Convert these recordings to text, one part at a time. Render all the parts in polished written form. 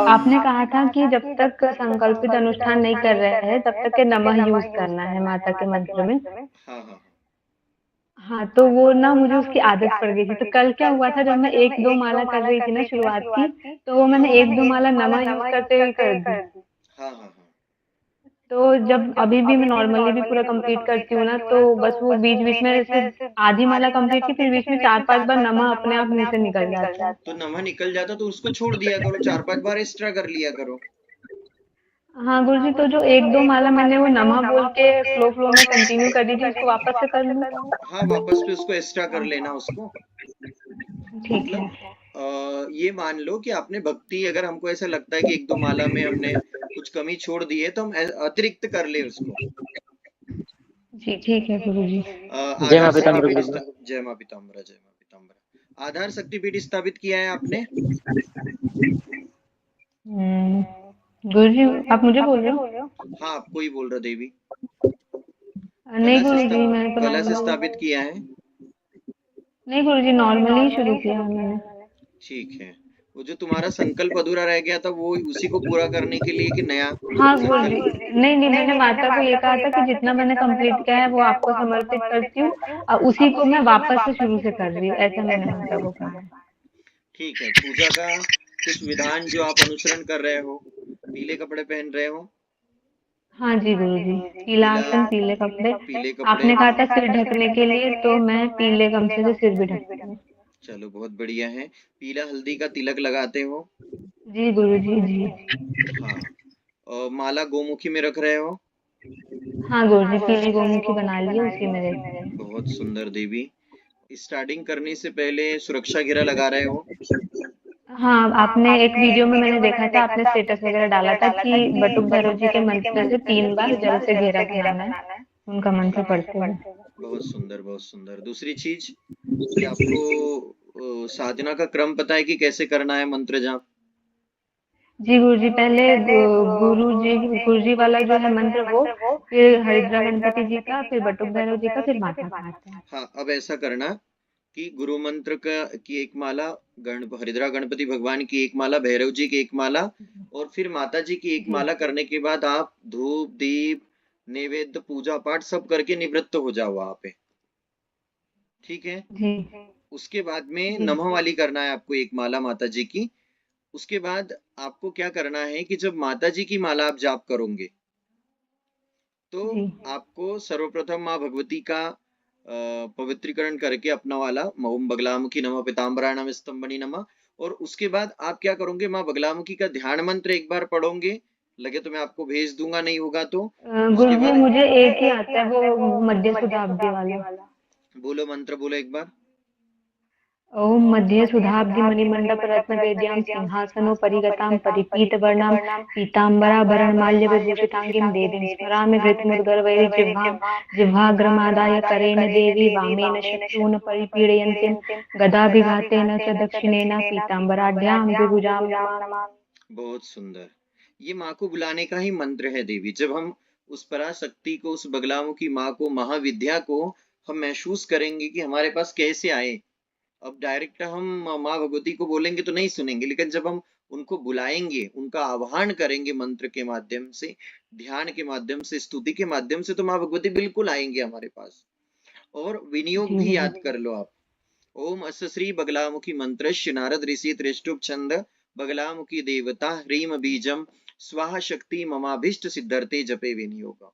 आपने कहा था कि जब तक संकल्पित अनुष्ठान नहीं कर रहे हैं तब तक के नमः यूज करना है माता के मंत्र में। हाँ हाँ। हाँ, तो वो ना मुझे उसकी आदत पड़ गई थी। तो कल क्या हुआ था, जब मैं 1-2 माला कर रही थी ना शुरुआत की, तो वो मैंने 1-2 माला नमः यूज करते हुए कर दी। हाँ हाँ हाँ। तो जब अभी भी मैं नॉर्मली भी पूरा कंप्लीट करती हूँ ना, तो बस वो बीच-बीच में जैसे आधी माला कंप्लीट की, फिर बीच में 4-5 बार नमः अपने आप मुँह से निकल जाता है। तो नमः निकल जाता तो उसको छोड़ दिया करो, 4-5 बार एक्स्ट्रा कर लिया करो। हाँ गुरुजी, तो जो 1-2 माला मैंने वो नमः बोल के फ्लो में कंटिन्यू कर दी थी, उसको वापस से कर लूँ? हाँ, वापस पे उसको एक्स्ट्रा कर लेना उसको। ठीक मतलब है। ये मान लो कि आपने भक्ति, अगर हमको ऐसा लगता है कि 1-2 माला में हमने कुछ कमी छोड़ दी है तो हम अतिरिक्त कर ले उसको। जी, ठीक है गुरुजी। जय आधार माँ शक्ति पीताम्बर पीठ गुरुजी। जय माँ पीताम्बरा, जय माँ पीताम्बरा। आधार शक्ति पीठ स्थापित किया है आपने? हुँ, गुरुजी आप मुझे बोल रहे हो? हाँ, आपको ही बोल रहा देवी। नहीं कलश गुरुजी, स्थापित, मैंने तो कलश नॉर्मली। स्थापित किया है? नहीं गुरुजी, नॉर्मली ही शुरू किया है मैंने। ठीक है। वो जो तुम्हारा संकल्प अधूरा रह गया था वो उसी को पूरा करने के लिए कि नया हाँ गुरुजी। संकल्प? नहीं, नहीं, मैंने माता को ये कहा था कि जितना मैंने कंप्लीट किया है वो आपको समर्पित करती हूँ, उसी को मैं वापस से शुरू से कर रही हूँ, ऐसा मैंने माता को कहा है। ठीक है। पूजा का कुछ विधान जो आप अनुसरण कर रहे हो, पीले कपड़े पहन रहे हो? हाँ जी गुरुजी, पीला पीला, आसन, पीले कपड़े। पीले कपड़े। आपने कहा था सिर ढकने के लिए, तो मैं पीले गमछे से सिर भी ढकती हूँ। चलो बहुत बढ़िया है। पीला हल्दी का तिलक लगाते हो? जी गुरुजी, जी। हाँ। और माला गोमुखी में रख रहे हो? हाँ गुरुजी, पीली गोमुखी बना ली है, उसी में रहती है। बहुत सुंदर देवी। स्टार्टिंग करने से पहले सुरक्षा घेरा लगा रहे हो? हाँ, आपने एक वीडियो में मैंने देखा था, आपने स्टेटस वगैरह डाला था कि बटुक भैरव जी के मंत्र से 3 बार जल से घेरा बनाना है, उनका मंत्र हाँ, पढ़ते हुए। बहुत सुंदर बहुत सुंदर। दूसरी चीज कि आपको साधना का क्रम पता है कि कैसे करना है मंत्र जाप? जी गुरुजी, पहले गुरुजी वाला जो है मंत्र वो, फिर हरिद्रा गणपति जी का, फिर बटुक भैरव जी का, फिर माता का आता है। हाँ, अब ऐसा करना कि गुरु मंत्र का की एक माला, हरिद्रा गणपति भगवान की एक माला, भैरव जी की एक माला, और फिर माता जी की एक जी। माला करने के बाद आप धूप दीप नैवेद्य पूजा पाठ सब करके निवृत्त हो जाओ वहां पे। ठीक है। जी। उसके बाद में जी। नमः वाली करना है आपको एक माला माता जी की। उसके बाद आपको क्या करना है कि जब माता जी की माला आप जाप करोगे तो जी। आपको सर्वप्रथम माँ भगवती का पवित्रीकरण करके अपना वाला ओम बगलामुखी नमः पीताम्बराणम स्तंभनी नमः, और उसके बाद आप क्या करोगे, माँ बगलामुखी का ध्यान मंत्र एक बार पढ़ोगे। लगे तो मैं आपको भेज दूंगा, नहीं होगा तो उसके गुरुजी, बाद मुझे एक ही आता है, वो मध्य शुद्धाब्दी वाला। बोलो मंत्र, बोलो एक बार। ओम मध्ये सुधाब्धि मणिमंडप रत्न वेद्याम सिंहासनो परिगताम परिपीत वर्णाम पीतांबराभरण माल्य विभूषितांगीं देवीं स्मरामि धृतमुद्गरवैरि जिह्वां जिह्वाग्रमादाय करेण देवी वामेन शत्रून् परिपीडयन्तीं गदाभिघातेन च दक्षिणेन पीतांबराढ्यां विभुजां नमामि। बहुत सुंदर। ये माँ को बुलाने का ही मंत्र है देवी। जब हम उस पराशक्ति को, उस बगलामुखी माँ को, महाविद्या को हम महसूस करेंगे कि हमारे पास कैसे आए। अब डायरेक्ट हम माँ भगवती को बोलेंगे तो नहीं सुनेंगे, लेकिन जब हम उनको बुलाएंगे, उनका आह्वान करेंगे मंत्र के माध्यम से, ध्यान के माध्यम से, स्तुति के माध्यम से, तो माँ भगवती बिल्कुल आएंगे हमारे पास। और विनियोग जी भी गुरु। याद कर लो आप। ओम अस्य श्री बगलामुखी मंत्रस्य नारद ऋषि त्रिष्टुप छंद बगलामुखी देवता ह्रीम बीजम स्वाहा शक्ति ममाभीष्ट सिद्धर्थे जपे विनियोग।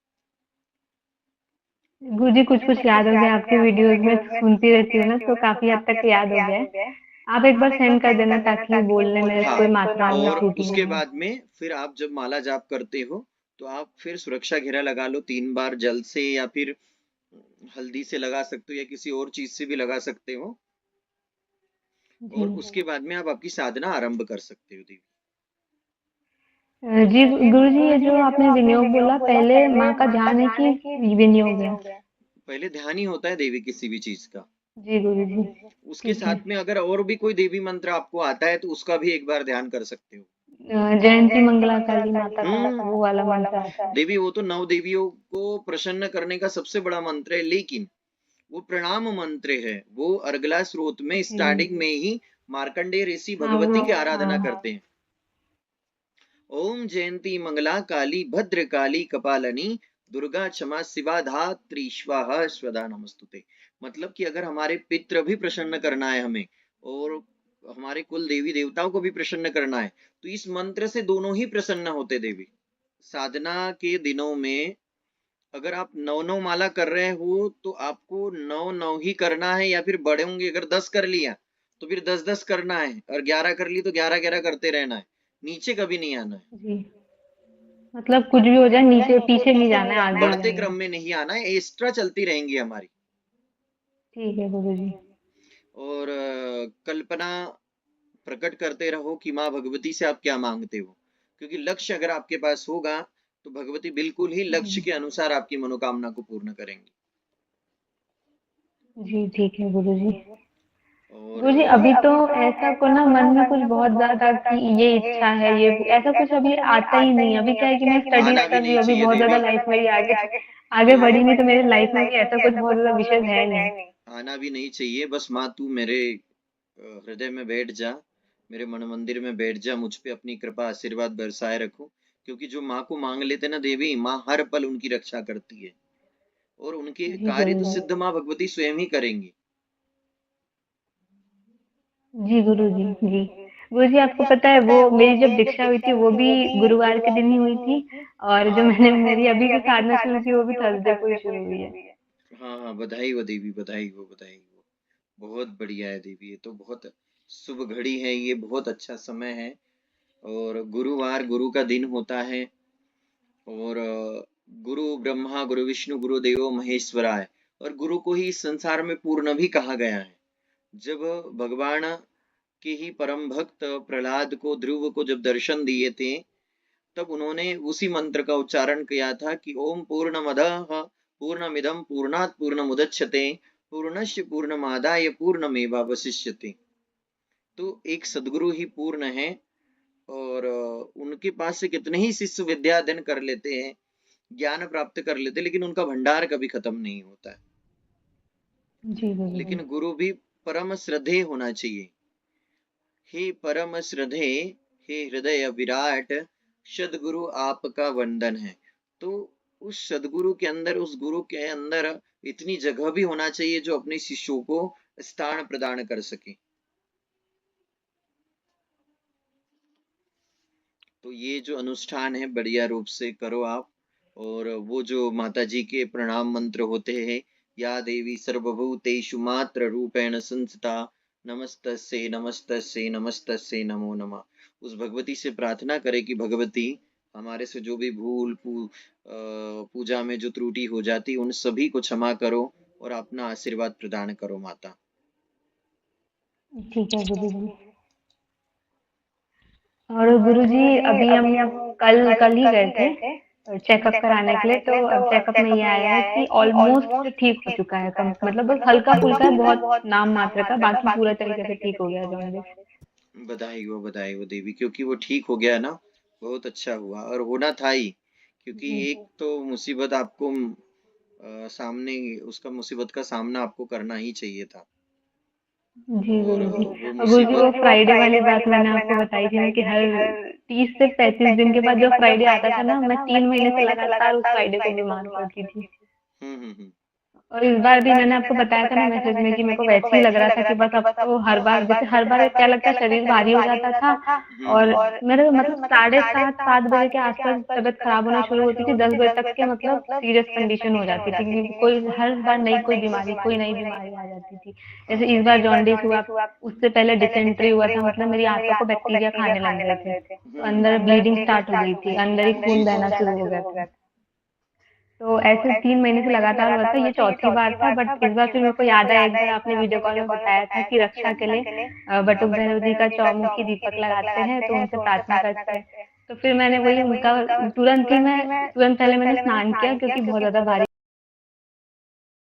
गुरुजी, कुछ कुछ याद हो गया, आपकी वीडियोस में सुनती रहती हूँ ना, तो काफी हद तक याद हो गया है। आप एक बार सेंड कर देना ताकि बोलने में हाँ, कोई मात्राओं में और त्रुटि ना उसके हो। बाद में फिर आप जब माला जाप करते हो तो आप फिर सुरक्षा घेरा लगा लो 3 बार जल से, या फिर हल्दी से लगा सकते हो, या किसी और चीज से भी लगा सकते हो। जी। और उसके बाद में आप आपकी साधना आरंभ कर सकते हो देवी। जी गुरुजी, ये जो आपने विनियोग बोला, पहले माँ का ध्यान है कि विनियोग है? पहले ध्यान ही होता है देवी किसी भी चीज का। जी गुरुजी। उसके ठीक है। साथ में अगर और भी कोई देवी मंत्र आपको आता है तो उसका भी एक बार ध्यान कर सकते हो। जयंती मंगला काली माता का हम्म। वो वाला मंत्र आता है। देवी वो तो 9 देवियों को प्रसन्न करने का सबसे बड़ा मंत्र है, लेकिन वो प्रणाम मंत्र है। वो अर्गला स्रोत में हम्म। स्टार्टिंग में ही मार्कंडेय ऋषि हाँ भगवती वो। की आराधना हाँ। करते हैं। ओम जयंती मंगला काली भद्र काली कपालनी दुर्गा क्षमा शिवा धात्री स्वाहा स्वधा नमस्तुते। मतलब कि अगर हमारे पितृ भी प्रसन्न करना है हमें और हमारे कुल देवी देवताओं को भी प्रसन्न करना है तो इस मंत्र से दोनों ही प्रसन्न होते देवी। साधना के दिनों में अगर आप 9 माला कर रहे हो तो आपको 9 ही करना है, या फिर बड़े होंगे अगर 10 कर लिया तो फिर 10 करना है, और 11 कर ली तो 11 करते रहना है, नीचे कभी नहीं आना है। जी, मतलब कुछ भी हो जाए नीचे पीछे नहीं जाना है, आगे ही बढ़ते जाना क्रम है। में नहीं आना है, एक्स्ट्रा चलती रहेंगी हमारी। ठीक है गुरुजी। और कल्पना प्रकट करते रहो कि माँ भगवती से आप क्या मांगते हो, क्योंकि लक्ष्य अगर आपके पास होगा तो भगवती बिल्कुल ही लक्ष्य के अनुसार आपकी मनोकामना को पूर्ण करेंगी। जी ठीक है गुरुजी। और गुरुजी अभी तो ऐसा को ना मन में कुछ बहुत ज्यादा कि ये इच्छा है, ये ऐसा कुछ अभी आता ही नहीं है। अभी क्या है कि मैं स्टडीज आना भी कर रही नहीं हूँ, अभी चाहिए बहुत ज्यादा देवी। लाइफ मेरी आगे आगे बढ़ी नहीं, तो मेरे लाइफ में भी ऐसा कुछ बहुत ज्यादा विषय है नहीं। आना भी नहीं चाहिए, बस माँ तू मेरे हृदय में बैठ जा, मेरे मन मंदिर में बैठ जा, मुझ पे अपनी कृपा आशीर्वाद बरसाए रखो, क्योंकि जो माँ को मांग लेते ना देवी, माँ हर पल उनकी रक्षा करती है और उनके जी कार्य तो गुरुजी। सिद्ध माँ भगवती स्वयं ही करेंगी। जी गुरुजी। जी गुरुजी, आपको पता है वो मेरी जब दीक्षा हुई थी वो भी गुरुवार के दिन ही हुई थी, और जो मैंने मेरी अभी भी साधना शुरू की वो भी थर्सडे को ही शुरू हुई है। हाँ हाँ, बधाई हो देवी, बधाई हो, बधाई हो। बहुत बढ़िया है देवी, ये तो बहुत शुभ घड़ी है, ये बहुत अच्छा समय है। और गुरुवार गुरु का दिन होता है, और गुरु ब्रह्मा गुरु विष्णु गुरु देवो महेश्वराय, और गुरु को ही इस संसार में पूर्ण भी कहा गया है। जब भगवान के ही परम भक्त प्रहलाद को, ध्रुव को जब दर्शन दिए थे, तब उन्होंने उसी मंत्र का उच्चारण किया था कि ओम पूर्णमदः पूर्णमिदं पूर्णात् पूर्णमुदच्यते पूर्णस्य पूर्णमादाय पूर्णमेवावशिष्यते। तो एक सदगुरु ही पूर्ण है, और उनके पास से कितने ही शिष्य विद्या अध्ययन कर लेते हैं, ज्ञान प्राप्त कर लेते, लेकिन उनका भंडार कभी खत्म नहीं होता है। जी गुरुजी। लेकिन गुरु भी परम श्रद्धेय होना चाहिए। हे परम श्रद्धे, हे हृदय विराट, सदगुरु आपका वंदन है। तो उस सदगुरु के अंदर, उस गुरु के अंदर इतनी जगह भी होना चाहिए जो अपने शिष्यों को स्थान प्रदान कर सके। तो ये जो अनुष्ठान है बढ़िया रूप से करो आप। और वो जो माता जी के प्रणाम मंत्र होते हैं, या देवी सर्वभूतेषु मात्र रूपेण संस्थिता नमस्तस्यै नमस्तस्यै नमस्तस्यै नमो नमः, उस भगवती से प्रार्थना करें कि भगवती हमारे से जो भी पूजा में जो त्रुटि हो जाती उन सभी को क्षमा करो और अपना आशीर्वाद प्रदान करो माता। ठीक है गुरुजी। और गुरुजी अभी हम कल कल ही गए थे चेकअप कराने के लिए, तो चेकअप में ये आया है कि ऑलमोस्ट ठीक हो चुका है, कम मतलब बस हल्का फुल्का है, बहुत नाम मात्र का, बाकी पूरा तरीके से ठीक हो गया जॉन्डिस। बधाई हो देवी, क्योंकि वो ठीक हो गया ना, बहुत अच्छा हुआ, और होना था ही, क्योंकि जी एक तो मुसीबत आपको सामने, उसका मुसीबत का सामना आपको करना ही चाहिए था। जी और गुरुजी। वो और गुरुजी वो मुसीबत, फ्राइडे वाली बात मैंने आपको बताई थी ना कि हर 30 से 35 दिन के बाद जो फ्राइडे आता था ना, मैं 3 महीने से लगातार उस फ्राइडे को बीमार पड़ती थी। हम्म। और इस बार भी मैंने आपको बताया था ना मैसेज में कि मेरे को वैसे ही लग रहा था कि बस अब तो हर बार, जैसे हर बार क्या लगता है शरीर भारी हो जाता था, और मेरे मतलब 7:30 7 बजे के आसपास तबीयत खराब होना शुरू होती थी, 10 बजे तक के मतलब सीरियस कंडीशन हो जाती थी, क्योंकि कोई हर बार नई कोई बीमारी, कोई नई बीमारी आ जाती थी। जैसे इस बार जॉन्डिस हुआ, उससे पहले डिसेंट्री हुआ था, मतलब मेरी आंतों को बैक्टीरिया खाने लग गए थे, तो अंदर ब्लीडिंग स्टार्ट हो गई थी, अंदर ही खून बहना शुरू हो गया था। तो ऐसे 3 महीने से लगातार हुआ था, ये चौथी बार था, बट इस बार फिर मेरे को याद आया, एक बार आपने वीडियो कॉल में बताया था कि रक्षा के लिए बटुक भैरव जी का चौमुखी दीपक लगाते हैं तो उनसे प्रार्थना करते हैं। तो फिर मैंने वही उनका तुरंत पहले मैंने स्नान किया, क्योंकि बहुत ज्यादा भारी